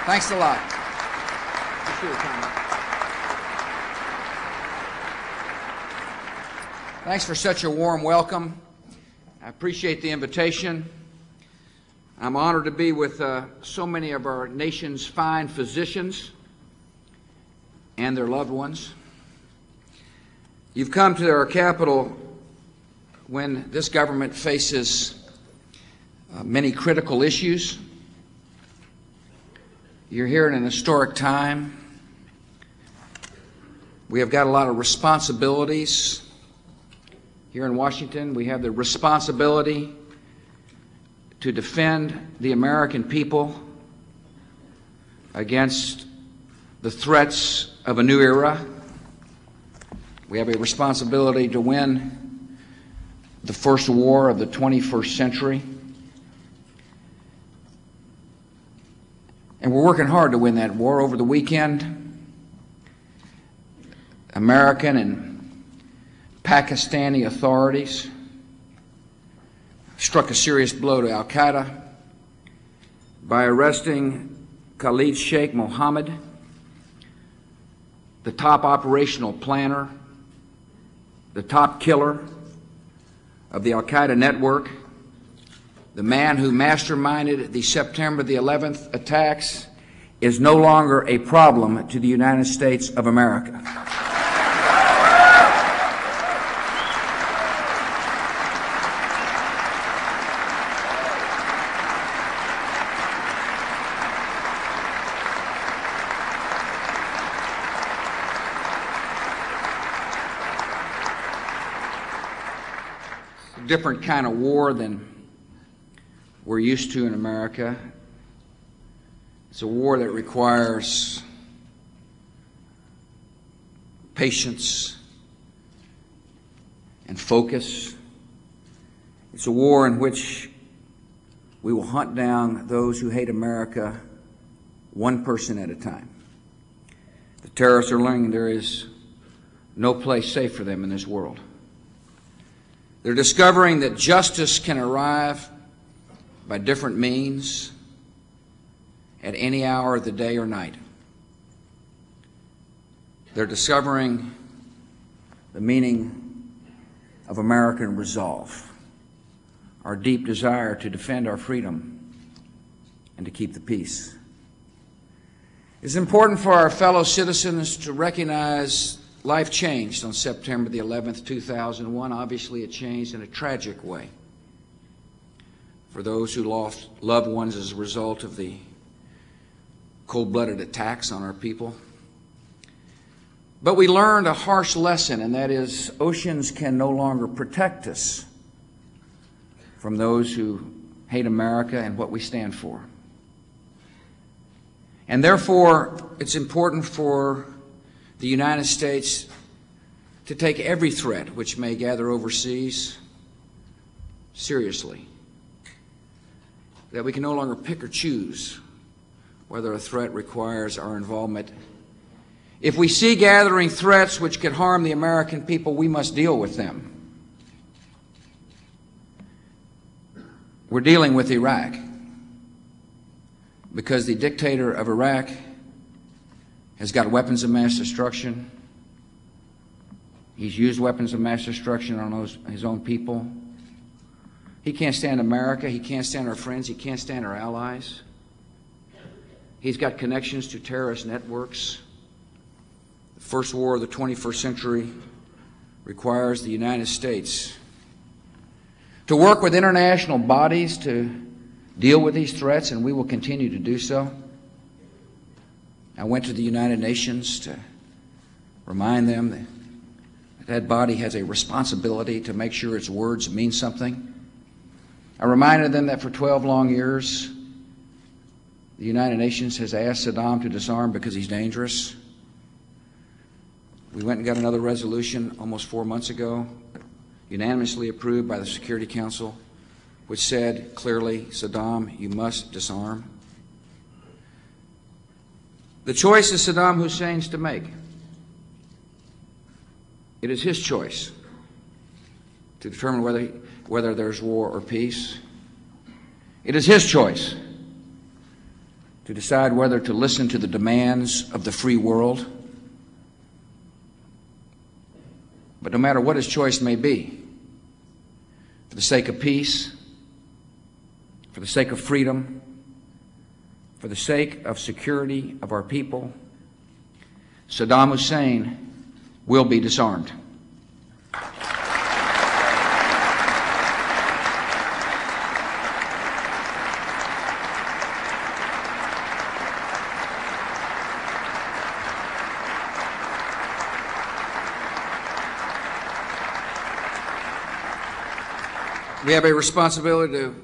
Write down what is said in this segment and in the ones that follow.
Thanks a lot. Appreciate your time. Thanks for such a warm welcome. I appreciate the invitation. I'm honored to be with so many of our nation's fine physicians and their loved ones. You've come to our capital when this government faces many critical issues. You're here in an historic time. We have got a lot of responsibilities. Here in Washington, we have the responsibility to defend the American people against the threats of a new era. We have a responsibility to win the first war of the 21st century. And we're working hard to win that war. Over the weekend, American and Pakistani authorities struck a serious blow to al-Qaeda by arresting Khalid Sheikh Mohammed, the top operational planner, the top killer of the al-Qaeda network, the man who masterminded the September the 11th attacks, is no longer a problem to the United States of America. Different kind of war than we're used to in America. It's a war that requires patience and focus. It's a war in which we will hunt down those who hate America one person at a time. The terrorists are learning there is no place safe for them in this world. They're discovering that justice can arrive by different means at any hour of the day or night. They're discovering the meaning of American resolve, our deep desire to defend our freedom and to keep the peace. It's important for our fellow citizens to recognize life changed on September the 11th, 2001. Obviously, it changed in a tragic way for those who lost loved ones as a result of the cold-blooded attacks on our people. But we learned a harsh lesson, and that is oceans can no longer protect us from those who hate America and what we stand for. And therefore, it's important for the United States to take every threat which may gather overseas seriously. That we can no longer pick or choose whether a threat requires our involvement. If we see gathering threats which could harm the American people, we must deal with them. We're dealing with Iraq because the dictator of Iraq has got weapons of mass destruction. He's used weapons of mass destruction on his own people. He can't stand America. He can't stand our friends. He can't stand our allies. He's got connections to terrorist networks. The first war of the 21st century requires the United States to work with international bodies to deal with these threats, and we will continue to do so. I went to the United Nations to remind them that that body has a responsibility to make sure its words mean something. I reminded them that for 12 long years, the United Nations has asked Saddam to disarm because he's dangerous. We went and got another resolution almost 4 months ago, unanimously approved by the Security Council, which said clearly, Saddam, you must disarm. The choice is Saddam Hussein's to make. It is his choice to determine whether there's war or peace. It is his choice to decide whether to listen to the demands of the free world. But no matter what his choice may be, for the sake of peace, for the sake of freedom, for the sake of security of our people, Saddam Hussein will be disarmed. We have a responsibility to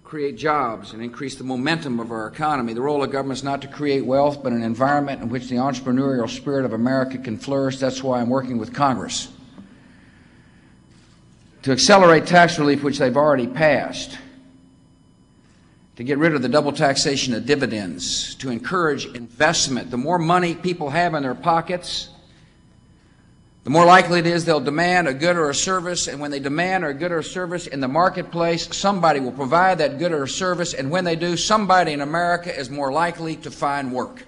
create jobs and increase the momentum of our economy. The role of government is not to create wealth, but an environment in which the entrepreneurial spirit of America can flourish. That's why I'm working with Congress to accelerate tax relief, which they've already passed, to get rid of the double taxation of dividends, to encourage investment. The more money people have in their pockets, the more likely it is they'll demand a good or a service, and when they demand a good or a service in the marketplace, somebody will provide that good or service, and when they do, somebody in America is more likely to find work.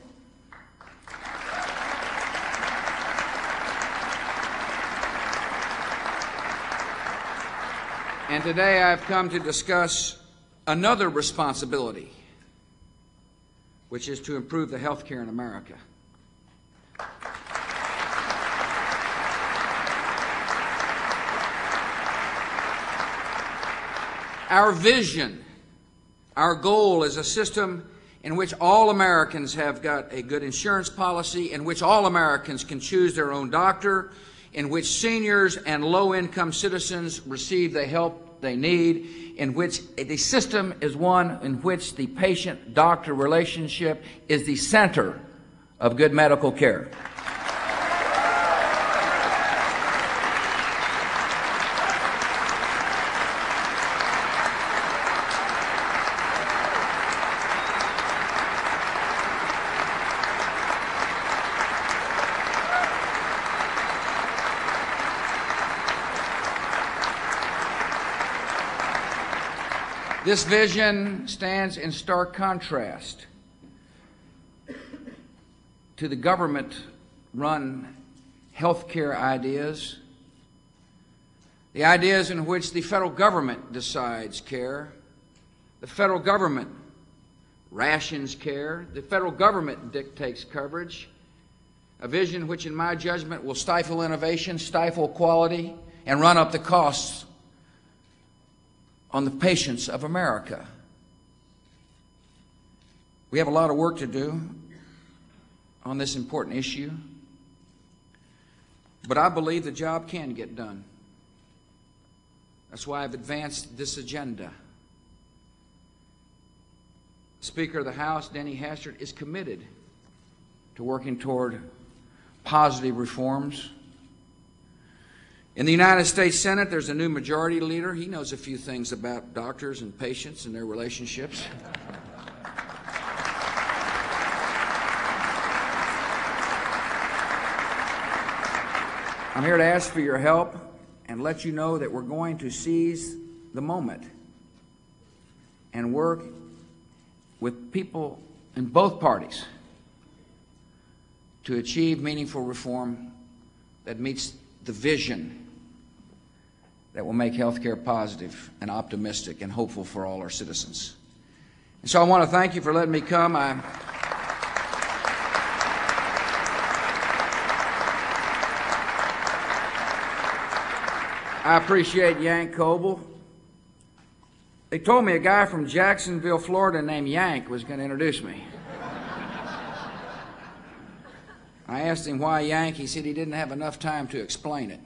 And today I've come to discuss another responsibility, which is to improve the health care in America. Our vision, our goal is a system in which all Americans have got a good insurance policy, in which all Americans can choose their own doctor, in which seniors and low-income citizens receive the help they need, in which the system is one in which the patient-doctor relationship is the center of good medical care. This vision stands in stark contrast to the government-run health care ideas, the ideas in which the federal government decides care, the federal government rations care, the federal government dictates coverage, a vision which, in my judgment, will stifle innovation, stifle quality, and run up the costs on the patients of America. We have a lot of work to do on this important issue, but I believe the job can get done. That's why I've advanced this agenda. Speaker of the House, Denny Hastert, is committed to working toward positive reforms. In the United States Senate, there's a new majority leader. He knows a few things about doctors and patients and their relationships. I'm here to ask for your help and let you know that we're going to seize the moment and work with people in both parties to achieve meaningful reform that meets the vision that will make health care positive and optimistic and hopeful for all our citizens. And so I want to thank you for letting me come. I appreciate Yank Coble. They told me a guy from Jacksonville, Florida named Yank was going to introduce me. I asked him why Yank. He said he didn't have enough time to explain it.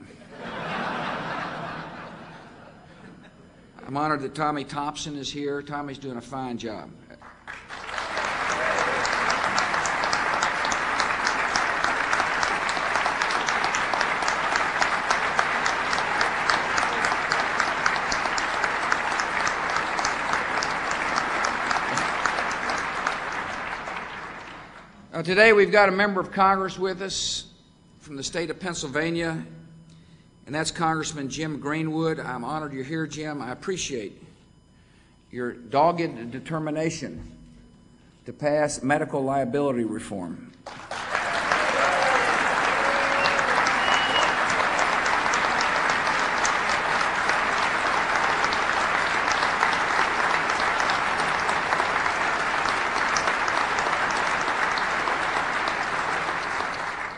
I'm honored that Tommy Thompson is here. Tommy's doing a fine job. Today we've got a member of Congress with us from the state of Pennsylvania, and that's Congressman Jim Greenwood. I'm honored you're here, Jim. I appreciate your dogged determination to pass medical liability reform.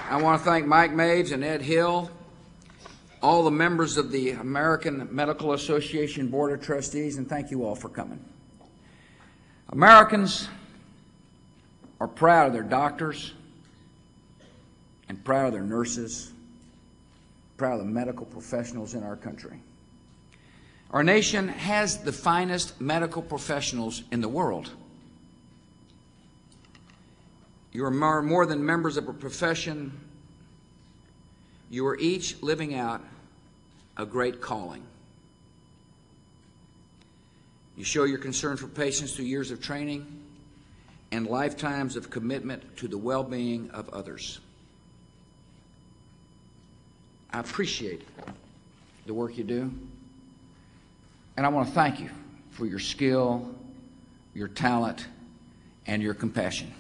I want to thank Mike Maves and Ed Hill, all the members of the American Medical Association Board of Trustees, and thank you all for coming. Americans are proud of their doctors and proud of their nurses, proud of the medical professionals in our country. Our nation has the finest medical professionals in the world. You are more than members of a profession. You are each living out a great calling. You show your concern for patients through years of training and lifetimes of commitment to the well-being of others. I appreciate the work you do, and I want to thank you for your skill, your talent, and your compassion.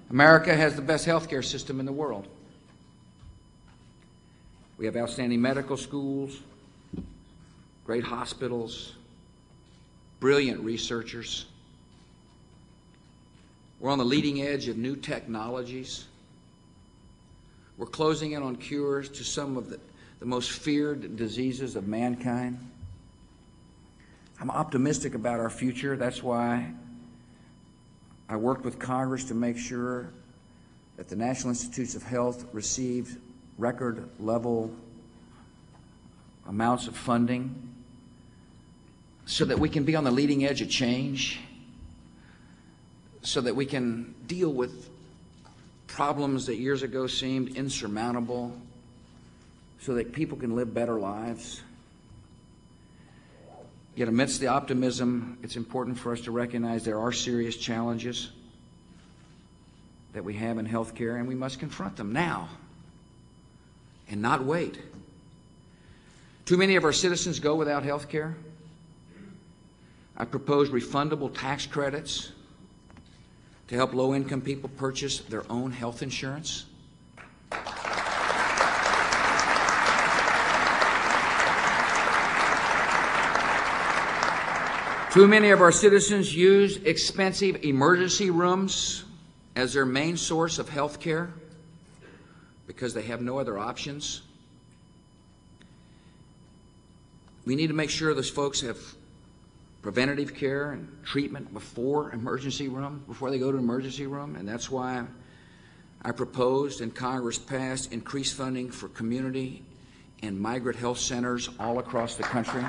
America has the best healthcare system in the world. We have outstanding medical schools, great hospitals, brilliant researchers. We're on the leading edge of new technologies. We're closing in on cures to some of the most feared diseases of mankind. I'm optimistic about our future. That's why I worked with Congress to make sure that the National Institutes of Health received record level amounts of funding so that we can be on the leading edge of change, so that we can deal with problems that years ago seemed insurmountable, so that people can live better lives. Yet amidst the optimism, it's important for us to recognize there are serious challenges that we have in healthcare, and we must confront them now and not wait. Too many of our citizens go without health care. I propose refundable tax credits to help low-income people purchase their own health insurance. Too many of our citizens use expensive emergency rooms as their main source of health care because they have no other options. We need to make sure those folks have preventative care and treatment before they go to an emergency room, and that's why I proposed and Congress passed increased funding for community and migrant health centers all across the country.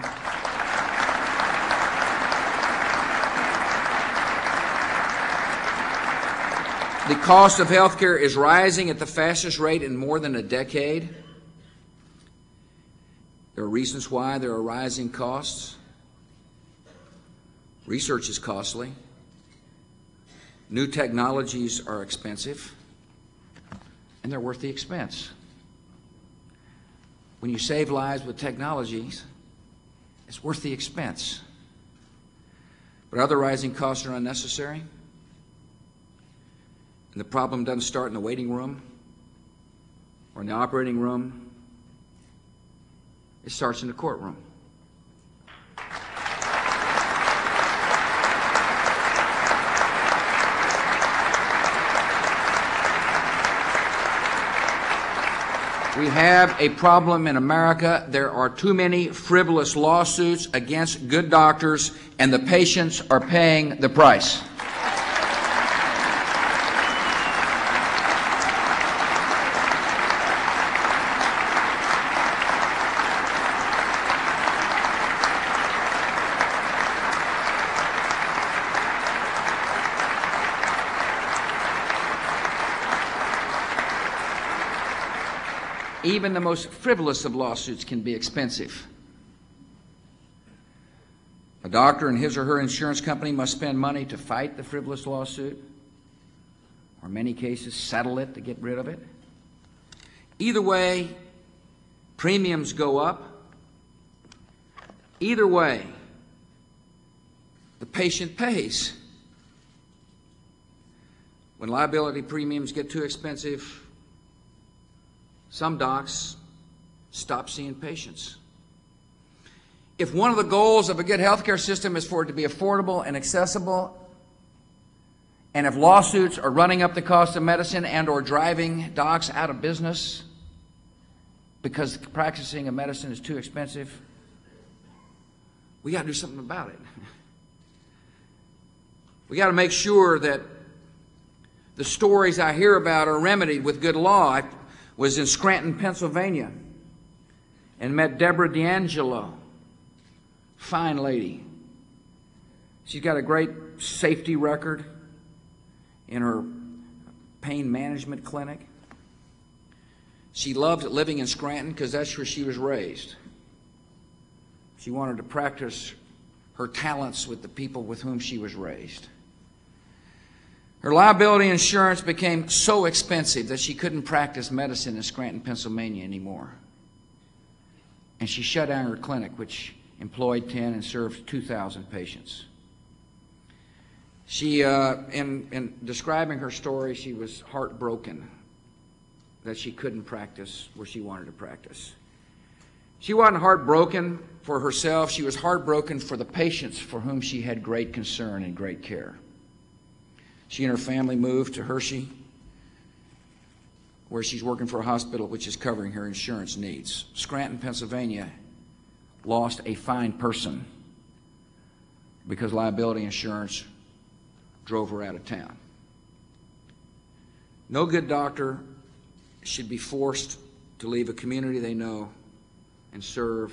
The cost of health care is rising at the fastest rate in more than a decade. There are reasons why there are rising costs. Research is costly. New technologies are expensive, and they're worth the expense. When you save lives with technologies, it's worth the expense. But other rising costs are unnecessary. And the problem doesn't start in the waiting room or in the operating room. It starts in the courtroom. We have a problem in America. There are too many frivolous lawsuits against good doctors, and the patients are paying the price. Even the most frivolous of lawsuits can be expensive. A doctor and his or her insurance company must spend money to fight the frivolous lawsuit, or in many cases settle it to get rid of it. Either way, premiums go up. Either way, the patient pays. When liability premiums get too expensive, some docs stop seeing patients. If one of the goals of a good healthcare system is for it to be affordable and accessible, and if lawsuits are running up the cost of medicine and or driving docs out of business because practicing a medicine is too expensive, we got to do something about it. We got to make sure that the stories I hear about are remedied with good law. I was in Scranton, Pennsylvania, and met Deborah D'Angelo. Fine lady. She's got a great safety record in her pain management clinic. She loved living in Scranton because that's where she was raised. She wanted to practice her talents with the people with whom she was raised. Her liability insurance became so expensive that she couldn't practice medicine in Scranton, Pennsylvania anymore. And she shut down her clinic, which employed 10 and served 2,000 patients. She, in describing her story, she was heartbroken that she couldn't practice where she wanted to practice. She wasn't heartbroken for herself. She was heartbroken for the patients for whom she had great concern and great care. She and her family moved to Hershey, where she's working for a hospital which is covering her insurance needs. Scranton, Pennsylvania, lost a fine person because liability insurance drove her out of town. No good doctor should be forced to leave a community they know and serve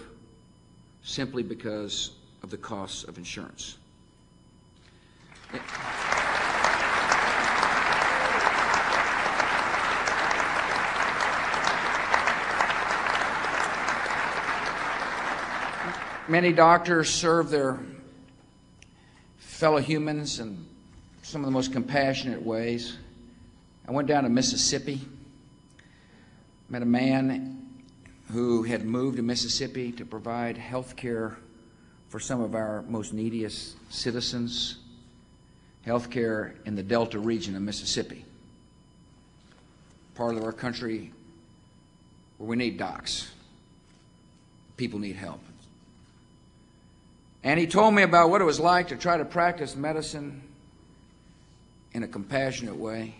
simply because of the costs of insurance. Many doctors serve their fellow humans in some of the most compassionate ways. I went down to Mississippi, met a man who had moved to Mississippi to provide health care for some of our most neediest citizens, health care in the Delta region of Mississippi, part of our country where we need docs. People need help. And he told me about what it was like to try to practice medicine in a compassionate way.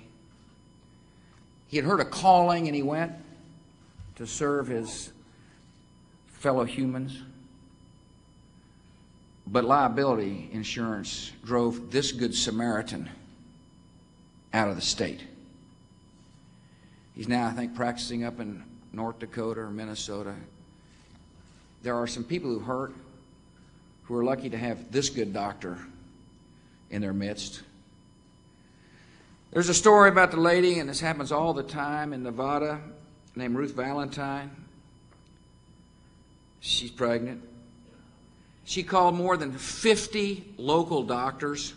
He had heard a calling and he went to serve his fellow humans. But liability insurance drove this good Samaritan out of the state. He's now, I think, practicing up in North Dakota or Minnesota. There are some people who hurt who are lucky to have this good doctor in their midst. There's a story about the lady, and this happens all the time in Nevada, named Ruth Valentine. She's pregnant. She called more than 50 local doctors,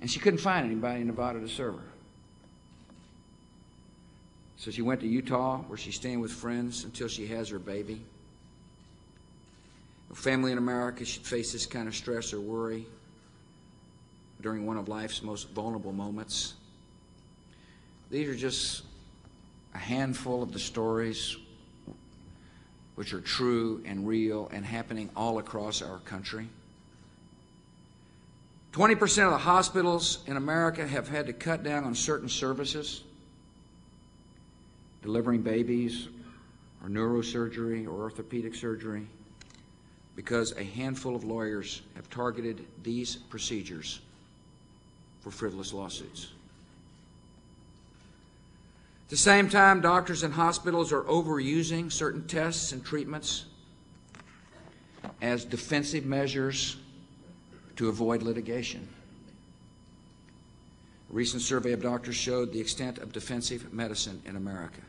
and she couldn't find anybody in Nevada to serve her. So she went to Utah, where she's staying with friends until she has her baby. A family in America should face this kind of stress or worry during one of life's most vulnerable moments. These are just a handful of the stories which are true and real and happening all across our country. 20% of the hospitals in America have had to cut down on certain services, delivering babies or neurosurgery or orthopedic surgery, because a handful of lawyers have targeted these procedures for frivolous lawsuits. At the same time, doctors and hospitals are overusing certain tests and treatments as defensive measures to avoid litigation. A recent survey of doctors showed the extent of defensive medicine in America.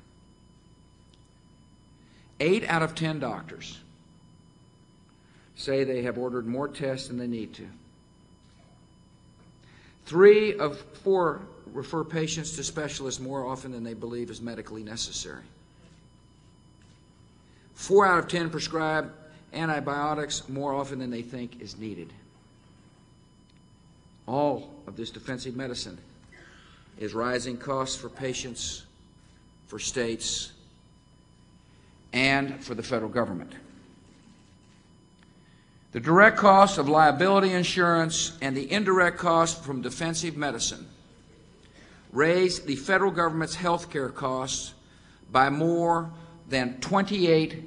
8 out of 10 doctors say they have ordered more tests than they need to. 3 of 4 refer patients to specialists more often than they believe is medically necessary. 4 out of 10 prescribe antibiotics more often than they think is needed. all of this defensive medicine is rising costs for patients, for states, and for the federal government. The direct costs of liability insurance and the indirect costs from defensive medicine raise the federal government's health care costs by more than $28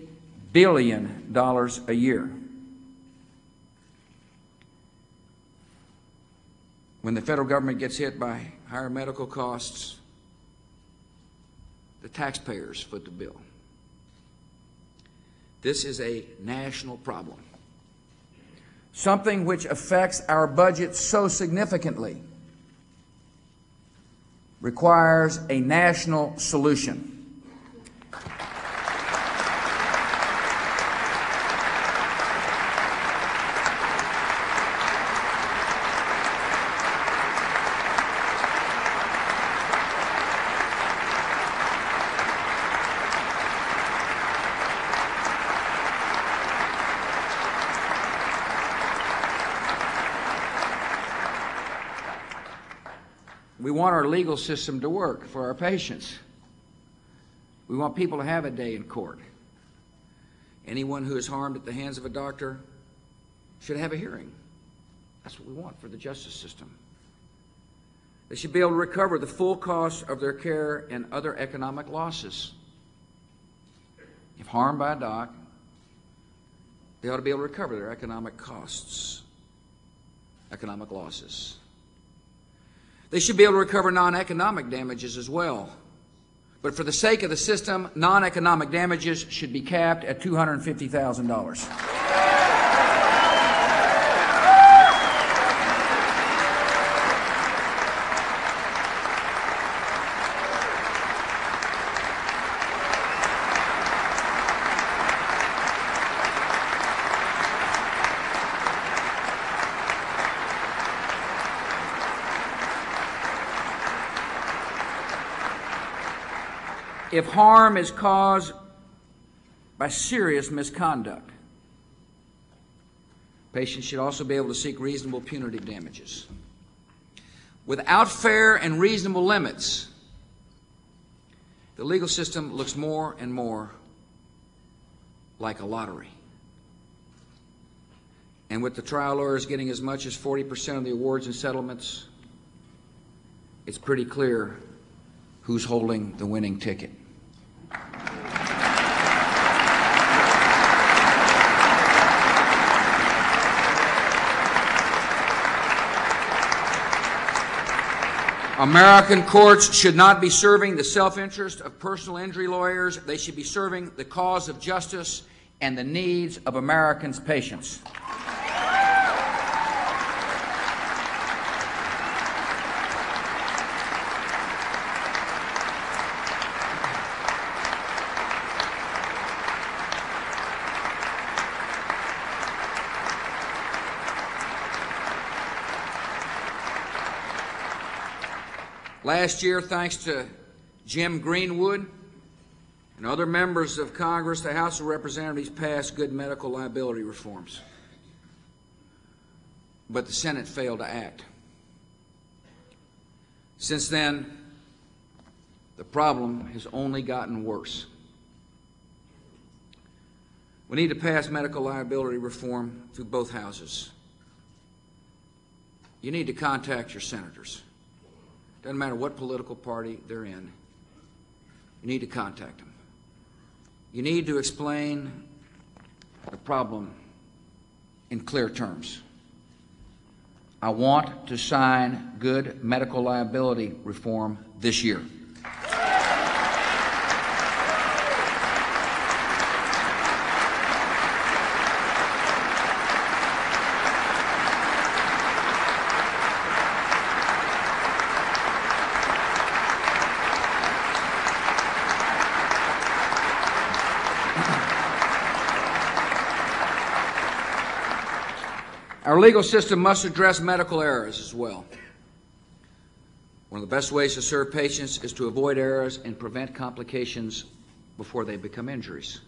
billion a year. When the federal government gets hit by higher medical costs, the taxpayers foot the bill. This is a national problem, something which affects our budget so significantly requires a national solution. We want our legal system to work for our patients. We want people to have a day in court. Anyone who is harmed at the hands of a doctor should have a hearing. That's what we want for the justice system. They should be able to recover the full cost of their care and other economic losses. If harmed by a doc, they ought to be able to recover their economic costs, economic losses. They should be able to recover non-economic damages as well. But for the sake of the system, non-economic damages should be capped at $250,000. If harm is caused by serious misconduct, patients should also be able to seek reasonable punitive damages. Without fair and reasonable limits, the legal system looks more and more like a lottery. And with the trial lawyers getting as much as 40% of the awards and settlements, it's pretty clear who's holding the winning ticket. American courts should not be serving the self-interest of personal injury lawyers. They should be serving the cause of justice and the needs of Americans' patients. Last year, thanks to Jim Greenwood and other members of Congress, the House of Representatives passed good medical liability reforms. But the Senate failed to act. Since then, the problem has only gotten worse. We need to pass medical liability reform through both houses. You need to contact your senators. Doesn't matter what political party they're in. You need to contact them. You need to explain the problem in clear terms. I want to sign good medical liability reform this year. Our legal system must address medical errors as well. One of the best ways to serve patients is to avoid errors and prevent complications before they become injuries.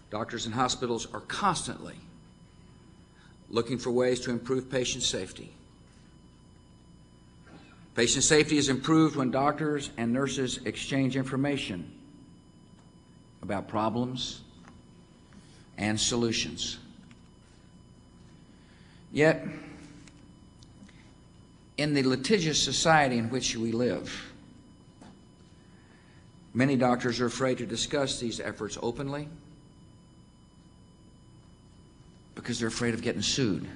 Doctors and hospitals are constantly looking for ways to improve patient safety. Patient safety is improved when doctors and nurses exchange information about problems and solutions. Yet, in the litigious society in which we live, many doctors are afraid to discuss these efforts openly because they're afraid of getting sued.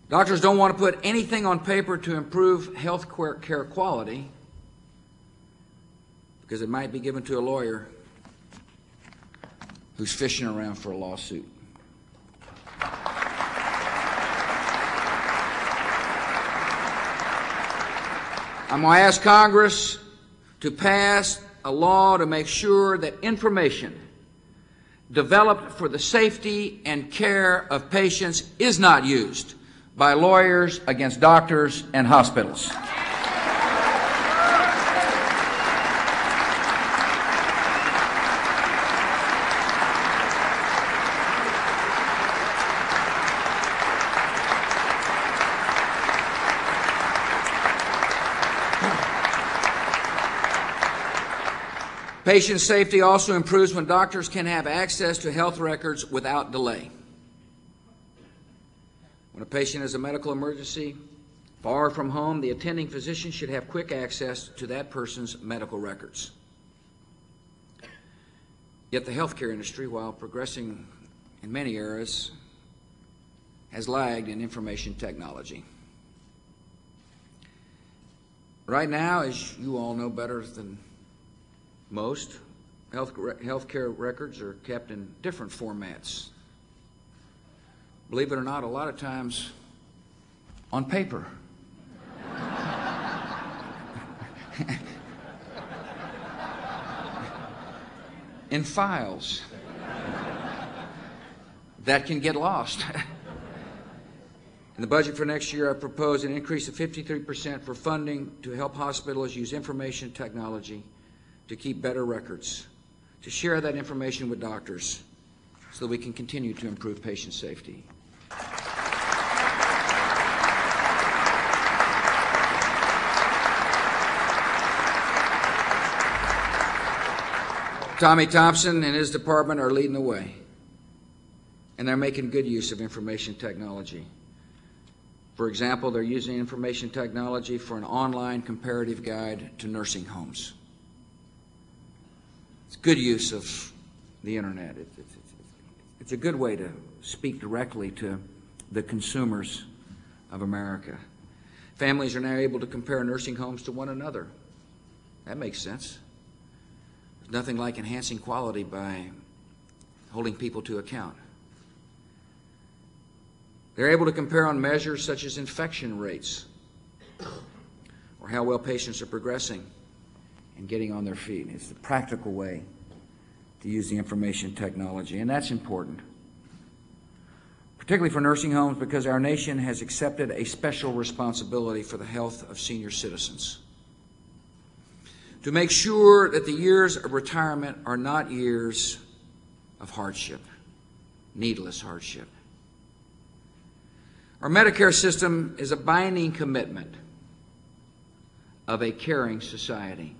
Doctors don't want to put anything on paper to improve health care quality because it might be given to a lawyer who's fishing around for a lawsuit. I'm going to ask Congress to pass a law to make sure that information developed for the safety and care of patients is not used by lawyers against doctors and hospitals. Patient safety also improves when doctors can have access to health records without delay. When a patient has a medical emergency far from home, the attending physician should have quick access to that person's medical records. Yet the healthcare industry, while progressing in many areas, has lagged in information technology. Right now, as you all know better than most, healthcare records are kept in different formats. Believe it or not, a lot of times on paper. In files that can get lost. In the budget for next year, I propose an increase of 53% for funding to help hospitals use information technology to keep better records, to share that information with doctors so that we can continue to improve patient safety. Tommy Thompson and his department are leading the way, and they're making good use of information technology. For example, they're using information technology for an online comparative guide to nursing homes. It's good use of the internet. It's a good way to speak directly to the consumers of America. Families are now able to compare nursing homes to one another. That makes sense. There's nothing like enhancing quality by holding people to account. They're able to compare on measures such as infection rates or how well patients are progressing and getting on their feet. It's the practical way to use the information technology, and that's important, particularly for nursing homes, because our nation has accepted a special responsibility for the health of senior citizens, to make sure that the years of retirement are not years of hardship, needless hardship. Our Medicare system is a binding commitment of a caring society.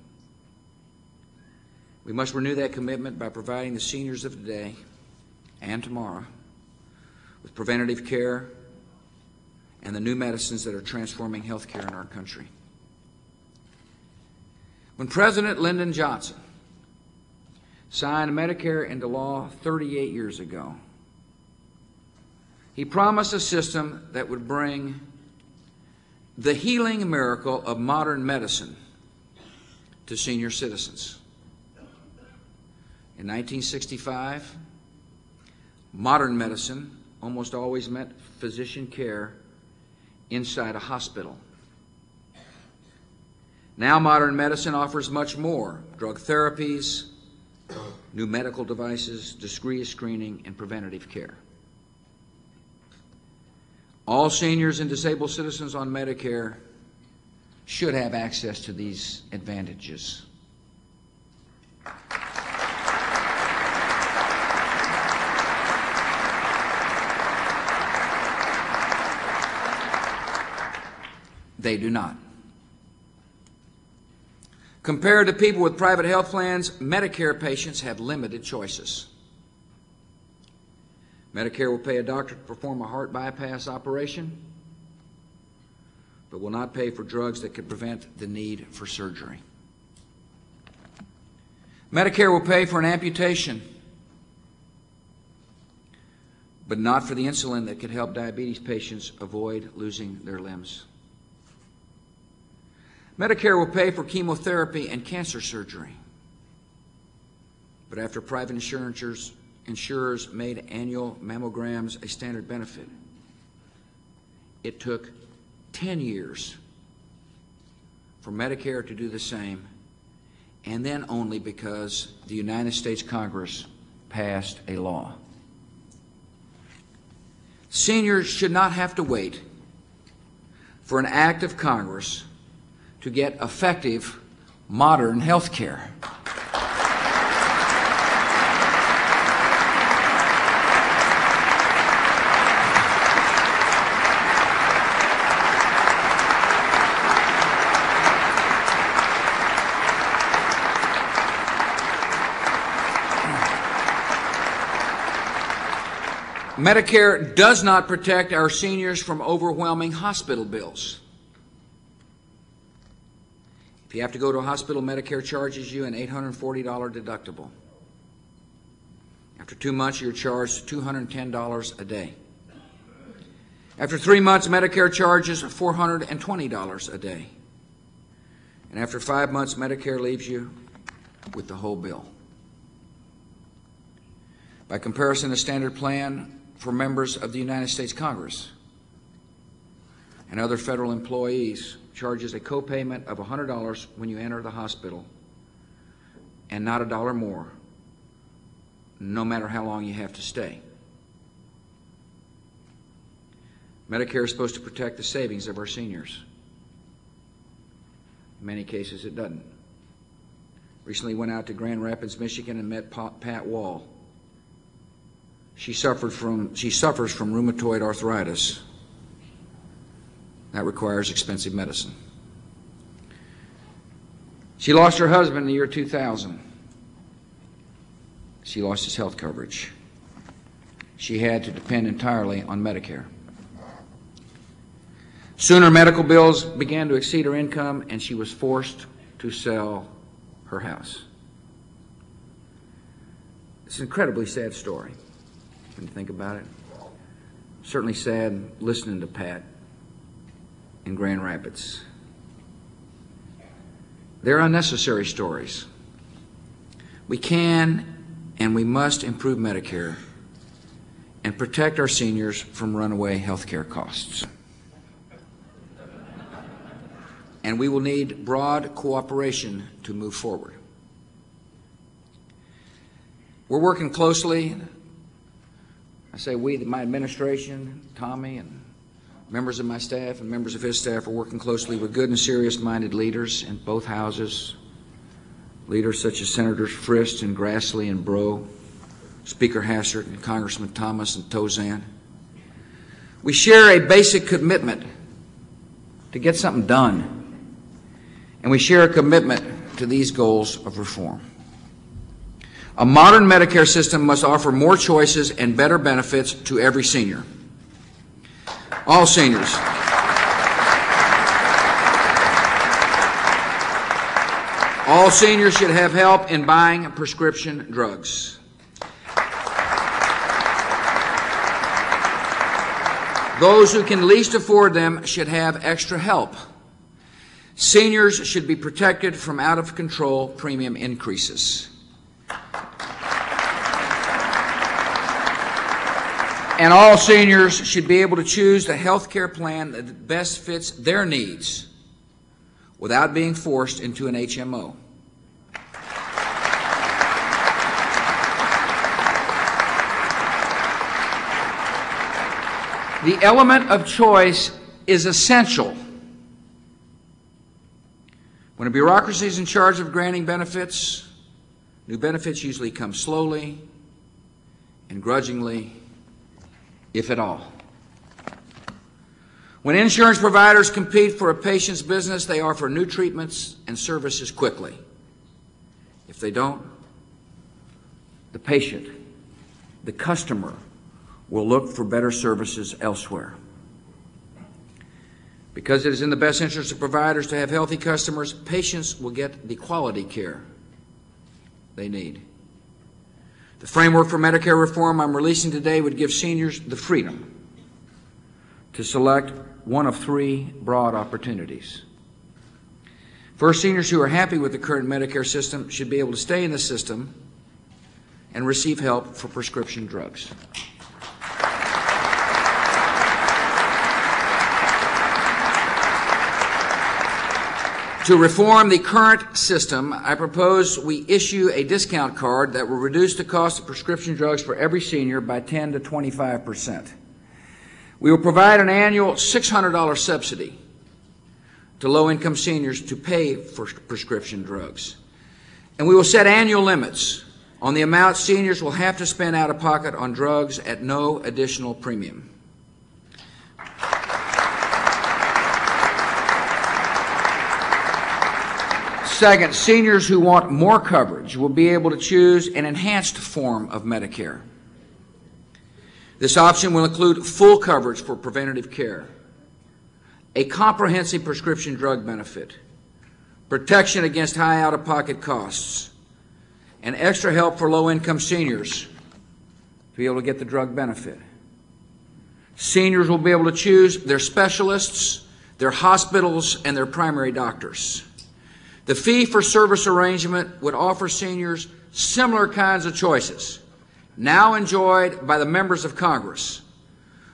We must renew that commitment by providing the seniors of today and tomorrow with preventative care and the new medicines that are transforming health care in our country. When President Lyndon Johnson signed Medicare into law 38 years ago, he promised a system that would bring the healing miracle of modern medicine to senior citizens. In 1965, modern medicine almost always meant physician care inside a hospital. Now modern medicine offers much more: drug therapies, new medical devices, discreet screening, and preventative care. All seniors and disabled citizens on Medicare should have access to these advantages. They do not. Compared to people with private health plans, Medicare patients have limited choices. Medicare will pay a doctor to perform a heart bypass operation, but will not pay for drugs that could prevent the need for surgery. Medicare will pay for an amputation, but not for the insulin that could help diabetes patients avoid losing their limbs. Medicare will pay for chemotherapy and cancer surgery, but after private insurers made annual mammograms a standard benefit, it took 10 years for Medicare to do the same, and then only because the United States Congress passed a law. Seniors should not have to wait for an act of Congress to get effective, modern health care. Medicare does not protect our seniors from overwhelming hospital bills. If you have to go to a hospital, Medicare charges you an $840 deductible. After 2 months, you're charged $210 a day. After 3 months, Medicare charges $420 a day. And after 5 months, Medicare leaves you with the whole bill. By comparison, the standard plan for members of the United States Congress and other federal employees charges a copayment of $100 when you enter the hospital and not $1 more, no matter how long you have to stay. Medicare is supposed to protect the savings of our seniors. In many cases, it doesn't. Recently went out to Grand Rapids, Michigan, and met Pat Wall. She suffers from rheumatoid arthritis. That requires expensive medicine. She lost her husband in the year 2000. She lost his health coverage. She had to depend entirely on Medicare. Soon her medical bills began to exceed her income, and she was forced to sell her house. It's an incredibly sad story when you think about it. Certainly sad listening to Pat in Grand Rapids. They're unnecessary stories. We can and we must improve Medicare and protect our seniors from runaway health care costs. And we will need broad cooperation to move forward. We're working closely, I say we, my administration, Tommy, and members of my staff and members of his staff are working closely with good and serious-minded leaders in both houses, leaders such as Senators Frist and Grassley and Breaux, Speaker Hastert and Congressman Thomas and Tozan. We share a basic commitment to get something done, and we share a commitment to these goals of reform. A modern Medicare system must offer more choices and better benefits to every senior. All seniors. All seniors should have help in buying prescription drugs. Those who can least afford them should have extra help. Seniors should be protected from out-of-control premium increases. And all seniors should be able to choose the health care plan that best fits their needs without being forced into an HMO. The element of choice is essential. When a bureaucracy is in charge of granting benefits, new benefits usually come slowly and grudgingly, if at all. When insurance providers compete for a patient's business, they offer new treatments and services quickly. If they don't, the patient, the customer, will look for better services elsewhere. Because it is in the best interest of providers to have healthy customers, patients will get the quality care they need. The framework for Medicare reform I'm releasing today would give seniors the freedom to select one of three broad opportunities. First, seniors who are happy with the current Medicare system should be able to stay in the system and receive help for prescription drugs. To reform the current system, I propose we issue a discount card that will reduce the cost of prescription drugs for every senior by 10 to 25%. We will provide an annual $600 subsidy to low-income seniors to pay for prescription drugs. And we will set annual limits on the amount seniors will have to spend out of pocket on drugs at no additional premium. Second, seniors who want more coverage will be able to choose an enhanced form of Medicare. This option will include full coverage for preventative care, a comprehensive prescription drug benefit, protection against high out-of-pocket costs, and extra help for low-income seniors to be able to get the drug benefit. Seniors will be able to choose their specialists, their hospitals, and their primary doctors. The fee-for-service arrangement would offer seniors similar kinds of choices now enjoyed by the members of Congress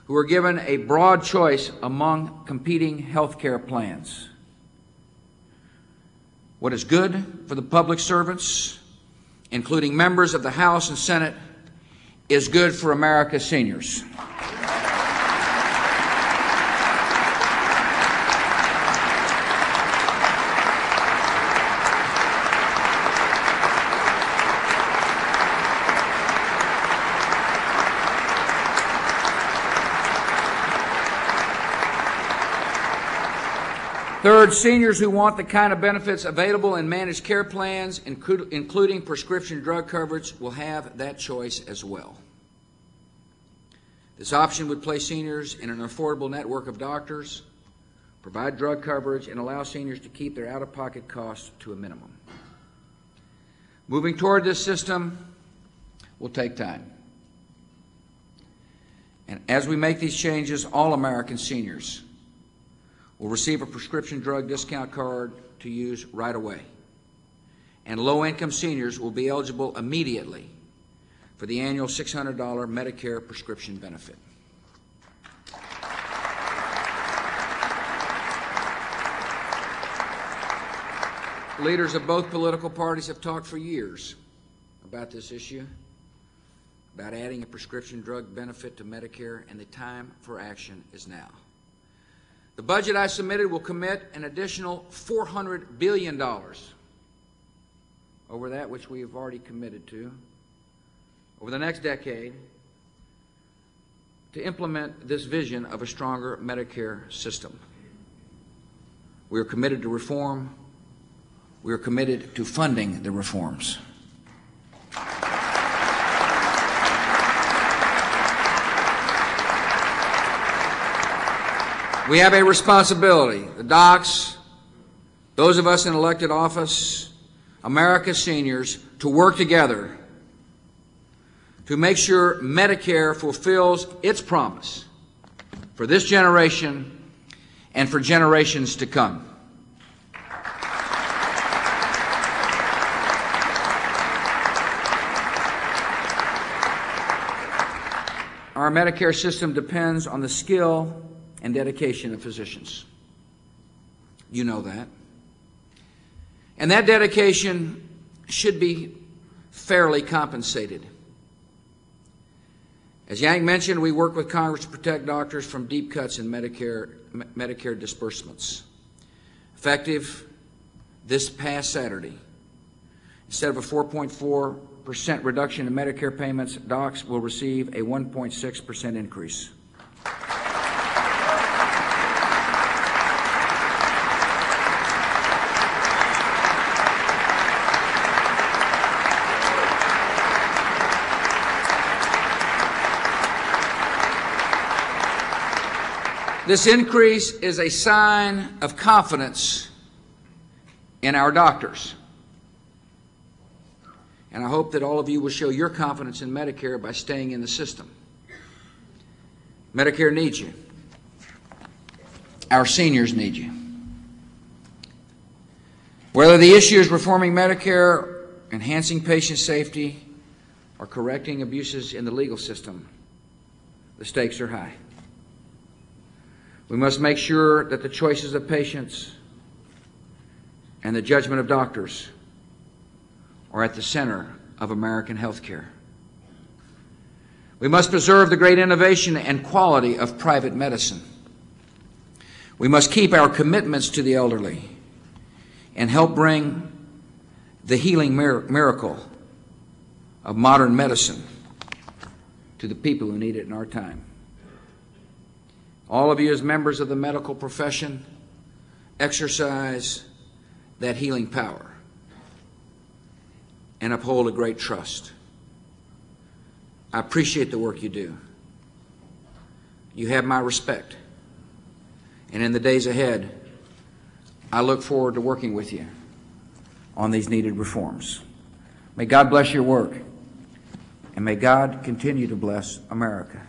who are given a broad choice among competing health care plans. What is good for the public servants, including members of the House and Senate, is good for America's seniors. Third, seniors who want the kind of benefits available in managed care plans, including prescription drug coverage, will have that choice as well. This option would place seniors in an affordable network of doctors, provide drug coverage, and allow seniors to keep their out-of-pocket costs to a minimum. Moving toward this system will take time. And as we make these changes, all American seniors will receive a prescription drug discount card to use right away. And low-income seniors will be eligible immediately for the annual $600 Medicare prescription benefit. Leaders of both political parties have talked for years about this issue, about adding a prescription drug benefit to Medicare, and the time for action is now. The budget I submitted will commit an additional $400 billion over that which we have already committed to over the next decade to implement this vision of a stronger Medicare system. We are committed to reform. We are committed to funding the reforms. We have a responsibility, the docs, those of us in elected office, America's seniors, to work together to make sure Medicare fulfills its promise for this generation and for generations to come. Our Medicare system depends on the skill and dedication of physicians. You know that. And that dedication should be fairly compensated. As Yank mentioned, we work with Congress to protect doctors from deep cuts in Medicare disbursements. Effective this past Saturday, instead of a 4.4% reduction in Medicare payments, docs will receive a 1.6% increase. This increase is a sign of confidence in our doctors. And I hope that all of you will show your confidence in Medicare by staying in the system. Medicare needs you. Our seniors need you. Whether the issue is reforming Medicare, enhancing patient safety, or correcting abuses in the legal system, the stakes are high. We must make sure that the choices of patients and the judgment of doctors are at the center of American health care. We must preserve the great innovation and quality of private medicine. We must keep our commitments to the elderly and help bring the healing miracle of modern medicine to the people who need it in our time. All of you as members of the medical profession exercise that healing power and uphold a great trust. I appreciate the work you do. You have my respect. And in the days ahead, I look forward to working with you on these needed reforms. May God bless your work, and may God continue to bless America.